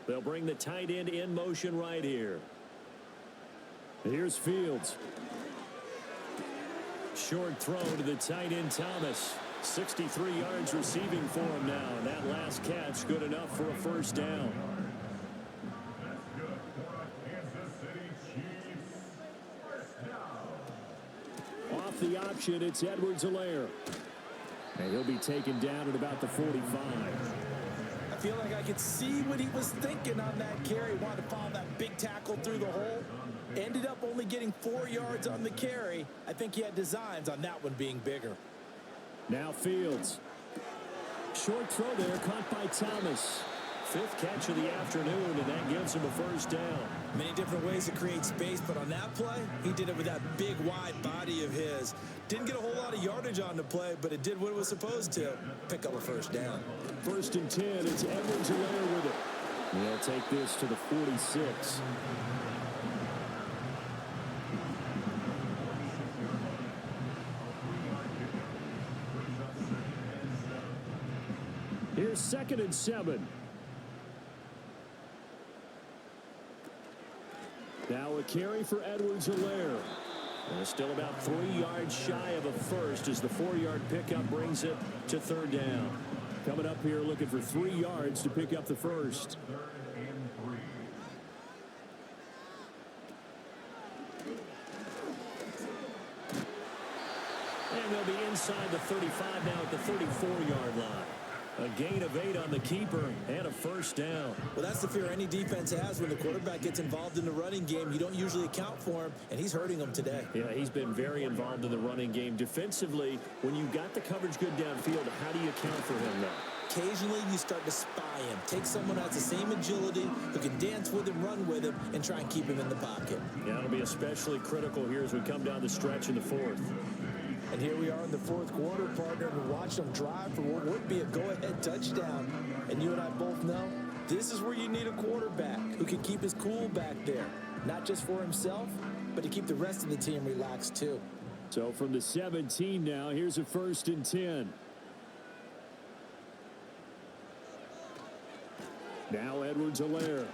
They'll bring the tight end in motion right here. Here's Fields. Short throw to the tight end Thomas. 63 yards receiving for him now. And that last catch good enough for a first down. Off the option, it's Edwards-Helaire. And he'll be taken down at about the 45. I feel like I could see what he was thinking on that carry. Wanted to follow that big tackle through the hole. Ended up only getting 4 yards on the carry. I think he had designs on that one being bigger. Now Fields. Short throw there, caught by Thomas. 5th catch of the afternoon, and that gives him a first down. Many different ways to create space, but on that play, he did it with that big, wide body of his. Didn't get a whole lot of yardage on the play, but it did what it was supposed to. Pick up a first down. 1st and 10, it's Edwards-Helaire with it. They'll take this to the 46. Here's 2nd and 7. Now a carry for Edwards-Helaire. Still about 3 yards shy of a first as the 4-yard pickup brings it to 3rd down. Coming up here looking for 3 yards to pick up the first. And they'll be inside the 35 now at the 34-yard line. A gain of 8 on the keeper and a first down. Well, that's the fear any defense has when the quarterback gets involved in the running game. You don't usually account for him, and he's hurting them today. Yeah, he's been very involved in the running game. Defensively, when you got the coverage good downfield, how do you account for him now? Occasionally, you start to spy him. Take someone who has the same agility, who can dance with him, run with him, and try and keep him in the pocket. Yeah, it'll be especially critical here as we come down the stretch in the 4th. And here we are in the 4th quarter, partner, and watch them drive for what would be a go-ahead touchdown. And you and I both know this is where you need a quarterback who can keep his cool back there. Not just for himself, but to keep the rest of the team relaxed too. So from the 17 now, here's a 1st and 10. Now Edwards-Helaire.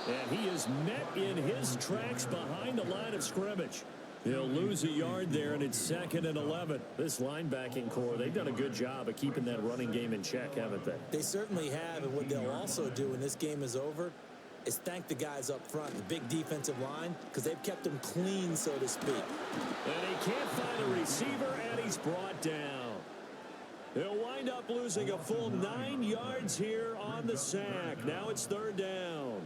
And he is met in his tracks behind the line of scrimmage. He'll lose a yard there, and it's 2nd and 11. This linebacking core, they've done a good job of keeping that running game in check, haven't they? They certainly have, and what they'll also do when this game is over is thank the guys up front, the big defensive line, because they've kept them clean, so to speak. And he can't find a receiver, and he's brought down. He'll wind up losing a full 9 yards here on the sack. Now it's 3rd down.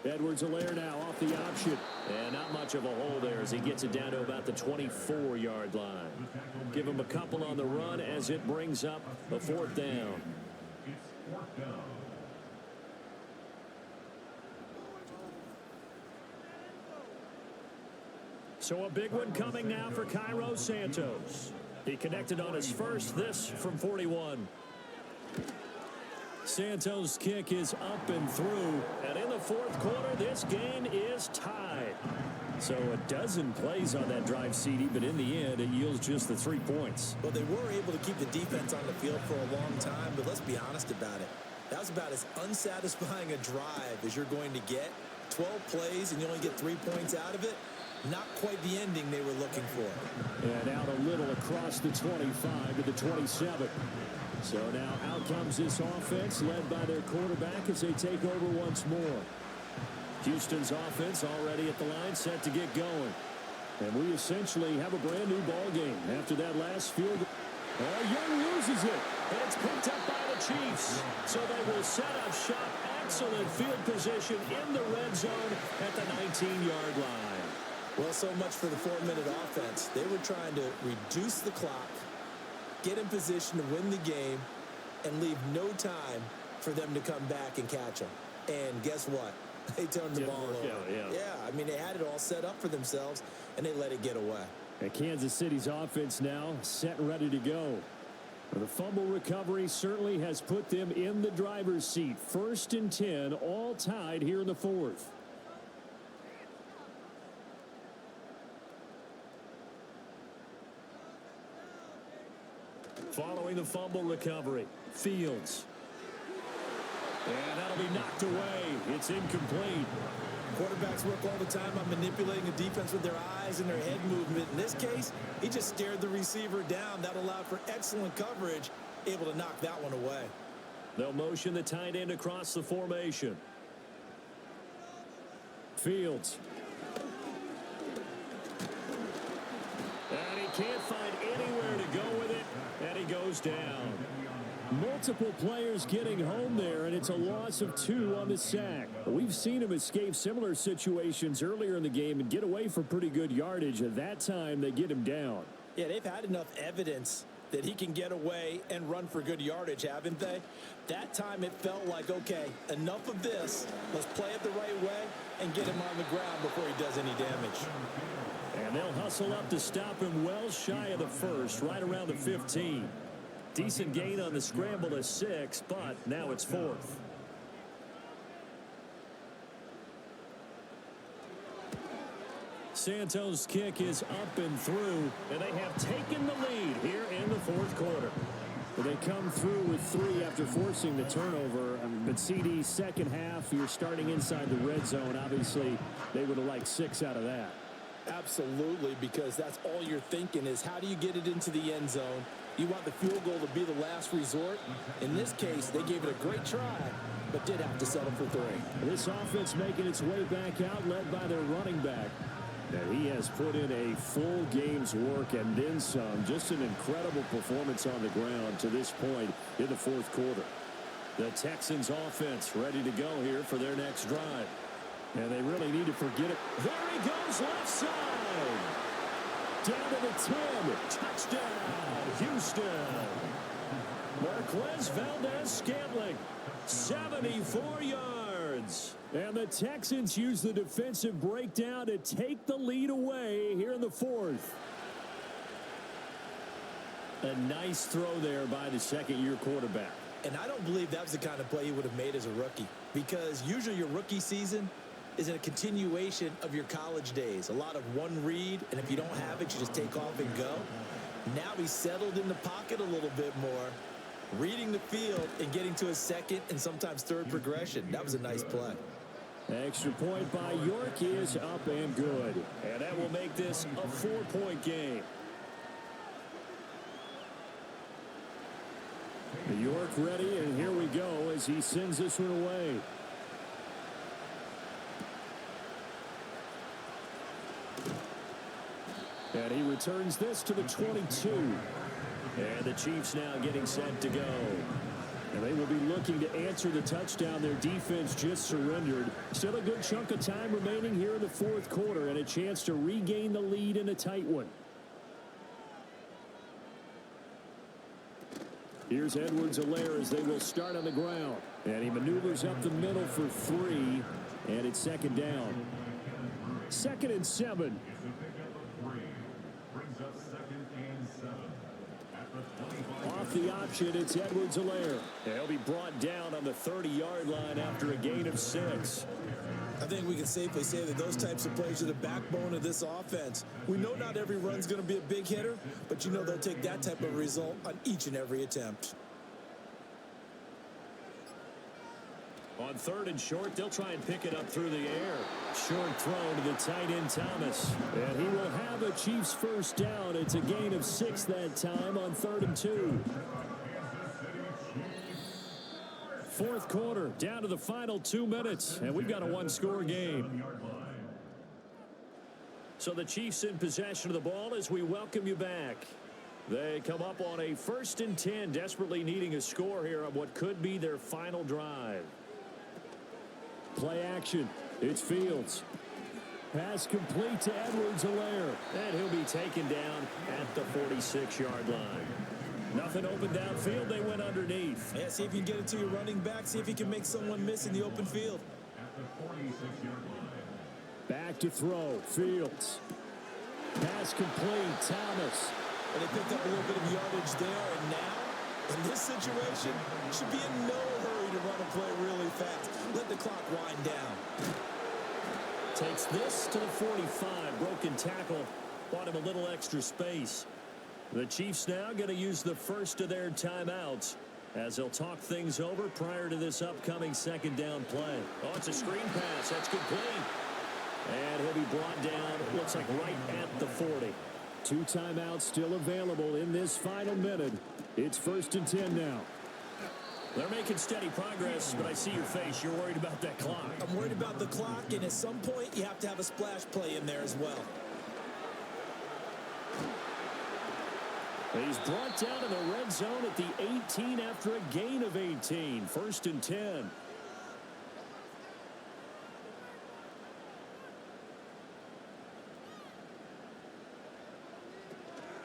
Edwards-Helaire now off the option. And not much of a hole there as he gets it down to about the 24-yard line. Give him a couple on the run as it brings up the 4th down. So a big one coming now for Cairo Santos. He connected on his first, this from 41. Santos' kick is up and through. And in the 4th quarter, this game is tied. So a dozen plays on that drive, CD, but in the end, it yields just the 3 points. Well, they were able to keep the defense on the field for a long time, but let's be honest about it. That was about as unsatisfying a drive as you're going to get. 12 plays, and you only get 3 points out of it. Not quite the ending they were looking for. And out a little across the 25 to the 27. So now out comes this offense led by their quarterback as they take over once more. Houston's offense already at the line, set to get going. And we essentially have a brand new ball game after that last field goal. Young loses it. And it's picked up by the Chiefs. So they will set up shop. Excellent field position in the red zone at the 19-yard line. Well, so much for the 4-minute offense. They were trying to reduce the clock, get in position to win the game, and leave no time for them to come back and catch them. And guess what? They turned the ball over. Yeah, I mean, they had it all set up for themselves, and they let it get away. And Kansas City's offense now set and ready to go. The fumble recovery certainly has put them in the driver's seat. 1st and 10, all tied here in the 4th. Following the fumble recovery, Fields. And that'll be knocked away. It's incomplete. Quarterbacks work all the time on manipulating a defense with their eyes and their head movement. In this case, he just stared the receiver down. That allowed for excellent coverage, able to knock that one away. They'll motion the tight end across the formation. Fields. And he can't find anywhere to go with it, and he goes down. Multiple players getting home there, and it's a loss of 2 on the sack. We've seen him escape similar situations earlier in the game and get away for pretty good yardage. At that time, they get him down. Yeah, they've had enough evidence that he can get away and run for good yardage, haven't they? That time it felt like, okay, enough of this. Let's play it the right way and get him on the ground before he does any damage. And they'll hustle up to stop him well shy of the 1st, right around the 15. Decent gain on the scramble to 6, but now it's 4th. Santos' kick is up and through, and they have taken the lead here in the 4th quarter. They come through with 3 after forcing the turnover. But CD, second half, you're starting inside the red zone. Obviously, they would have liked 6 out of that. Absolutely, because that's all you're thinking is how do you get it into the end zone? You want the field goal to be the last resort. In this case, they gave it a great try, but did have to settle for 3. This offense making its way back out, led by their running back. And he has put in a full game's work and then some. Just an incredible performance on the ground to this point in the 4th quarter. The Texans offense ready to go here for their next drive. And they really need to forget it. There he goes, left side. Down to the 10. Touchdown, Houston. Marquez Valdez-Scantling, 74 yards. And the Texans use the defensive breakdown to take the lead away here in the 4th. A nice throw there by the second-year quarterback. And I don't believe that was the kind of play he would have made as a rookie, because usually your rookie season is a continuation of your college days. A lot of one read, and if you don't have it, you just take off and go. Now he's settled in the pocket a little bit more, reading the field and getting to his second and sometimes third progression. That was a nice play. Extra point by York is up and good. And that will make this a 4-point game. York ready, and here we go as he sends this one away. And he returns this to the 22. And the Chiefs now getting set to go. And they will be looking to answer the touchdown their defense just surrendered. Still a good chunk of time remaining here in the 4th quarter and a chance to regain the lead in a tight one. Here's Edwards-Helaire as they will start on the ground. And he maneuvers up the middle for 3. And it's 2nd down. 2nd and 7. Off the option, it's Edwards-Helaire. He'll be brought down on the 30-yard line after a gain of 6. I think we can safely say that those types of plays are the backbone of this offense. We know not every run's going to be a big hitter, but you know they'll take that type of result on each and every attempt. On 3rd and short, they'll try and pick it up through the air. Short throw to the tight end, Thomas. And he will have a Chiefs first down. It's a gain of 6 that time on 3rd and 2. 4th quarter, down to the final 2 minutes, and we've got a 1-score game. So the Chiefs in possession of the ball as we welcome you back. They come up on a 1st and 10, desperately needing a score here on what could be their final drive. Play action. It's Fields. Pass complete to Edwards-Helaire. And he'll be taken down at the 46-yard line. Nothing open downfield. They went underneath. Yeah, see if you can get it to your running back. See if you can make someone miss in the open field. At the 46-yard line. Back to throw. Fields. Pass complete. Thomas. And they picked up a little bit of yardage there. And now, in this situation, should be in no hurry to run a play really fast. Let the clock wind down. Takes this to the 45. Broken tackle. Bought him a little extra space. The Chiefs now going to use the first of their timeouts as they'll talk things over prior to this upcoming second down play. Oh, it's a screen pass. That's complete. And he'll be brought down, looks like right at the 40. 2 timeouts still available in this final minute. It's 1st and 10 now. They're making steady progress, but I see your face. You're worried about that clock. I'm worried about the clock, and at some point, you have to have a splash play in there as well. He's brought down in the red zone at the 18 after a gain of 18. 1st and 10.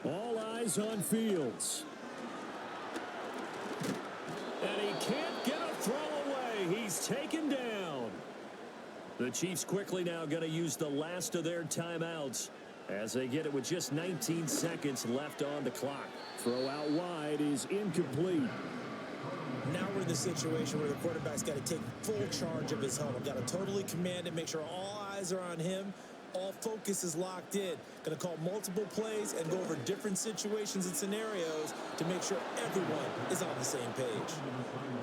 All eyes on Fields. And he can't get a throw away. He's taken down. The Chiefs quickly now going to use the last of their timeouts as they get it with just 19 seconds left on the clock. Throw out wide is incomplete. Now we're in the situation where the quarterback's got to take full charge of his helmet. Got to totally command it, make sure all eyes are on him. All focus is locked in. Going to call multiple plays and go over different situations and scenarios to make sure everyone is on the same page.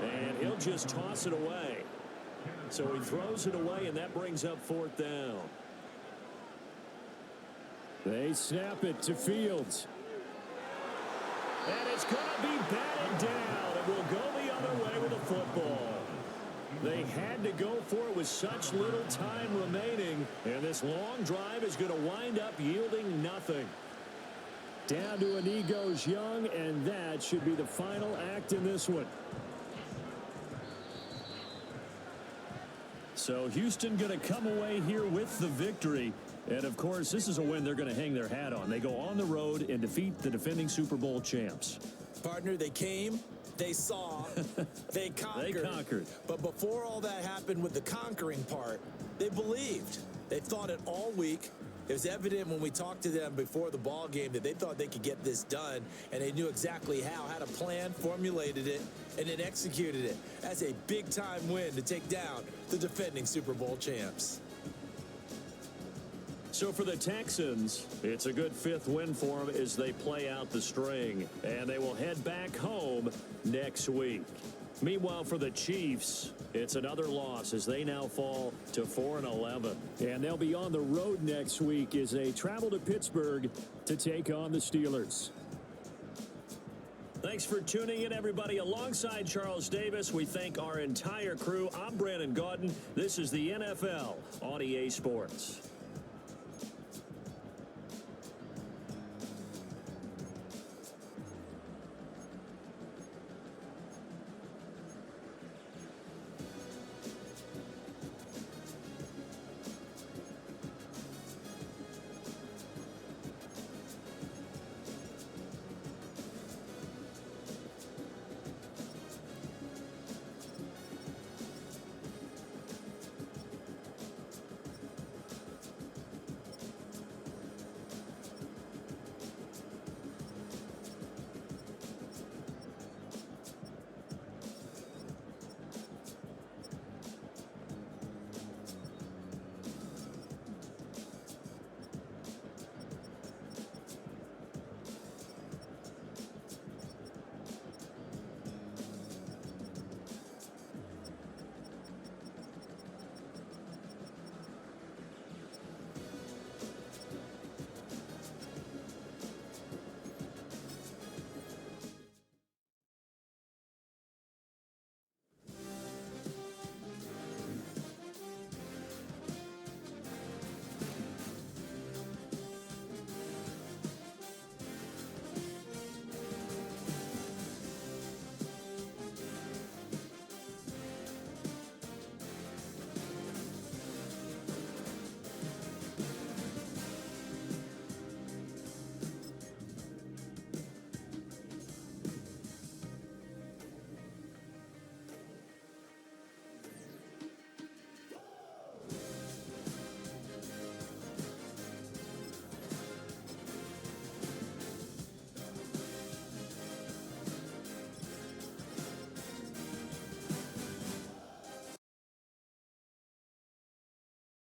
And he'll just toss it away. So he throws it away, and that brings up 4th down. They snap it to Fields. And it's going to be batted down. It will go the other way with the football. They had to go for it with such little time remaining. And this long drive is going to wind up yielding nothing. Down to a knee goes Young, and that should be the final act in this one. So Houston going to come away here with the victory. And, of course, this is a win they're going to hang their hat on. They go on the road and defeat the defending Super Bowl champs. Partner, they came, they saw, they conquered. They conquered. But before all that happened with the conquering part, they believed. They thought it all week. It was evident when we talked to them before the ball game that they thought they could get this done, and they knew exactly how, had a plan, formulated it, and then executed it. That's a big-time win to take down the defending Super Bowl champs. So for the Texans, it's a good 5th win for them as they play out the string, and they will head back home next week. Meanwhile, for the Chiefs, it's another loss as they now fall to 4-11. And they'll be on the road next week as they travel to Pittsburgh to take on the Steelers. Thanks for tuning in, everybody. Alongside Charles Davis, we thank our entire crew. I'm Brandon Gaudin. This is the NFL on EA Sports.